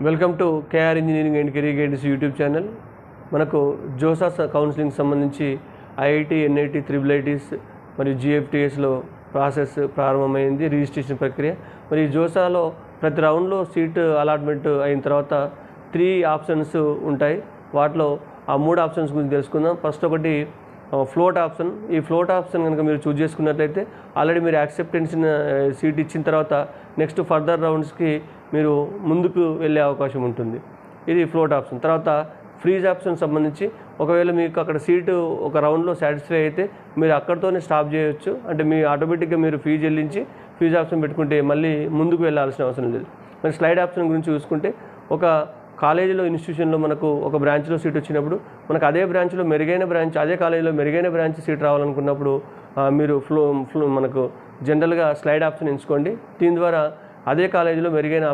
Welcome to KR engineering and career guidance YouTube channel. మనకు JoSAA counselling సంబంధించి IIT, NIT, triple ITs మరియు జిఎఫ్టిఎస్లో process ప్రారంభమైంది, registration ప్రక్రియ. మరి జోసాలో ప్రతి రౌండ్లో సీట్ అలాట్మెంట్ అయిన తర్వాత 3 ఆప్షన్స్ ఉంటాయి. వాటిలో ఆ 3 ఆప్షన్స్ గురించి తెలుసుకుందాం. ఫస్ట్ ఒకటి ఫ్లోట్ ఆప్షన్. ఈ ఫ్లోట్ ఆప్షన్ కనుక మీరు చూజ్ చేసుకున్నట్లయితే ఆల్రెడీ మీరు యాక్సెప్టెన్స్ సీట్ ఇచ్చిన తర్వాత నెక్స్ట్ ఫర్దర్ రౌండ్స్కి మీరు ముందుకు వెళ్ళే అవకాశం ఉంటుంది. ఇది ఫ్లోట్ ఆప్షన్. తర్వాత ఫ్రీజ్ ఆప్షన్ సంబంధించి ఒకవేళ మీకు అక్కడ సీటు ఒక రౌండ్లో సాటిస్ఫై అయితే మీరు అక్కడితోనే స్టాప్ చేయొచ్చు. అంటే మీ ఆటోమేటిక్గా మీరు ఫీజు చెల్లించి ఫీజు ఆప్షన్ పెట్టుకుంటే మళ్ళీ ముందుకు వెళ్ళాల్సిన అవసరం లేదు. మరి స్లైడ్ ఆప్షన్ గురించి చూసుకుంటే ఒక కాలేజీలో, ఇన్స్టిట్యూషన్లో మనకు ఒక బ్రాంచ్లో సీట్ వచ్చినప్పుడు మనకు అదే బ్రాంచ్లో మెరుగైన బ్రాంచ్, అదే కాలేజీలో మెరుగైన బ్రాంచ్ సీట్ రావాలనుకున్నప్పుడు మీరు మనకు జనరల్గా స్లైడ్ ఆప్షన్ ఎంచుకోండి. దీని ద్వారా అదే కాలేజీలో మెరుగైన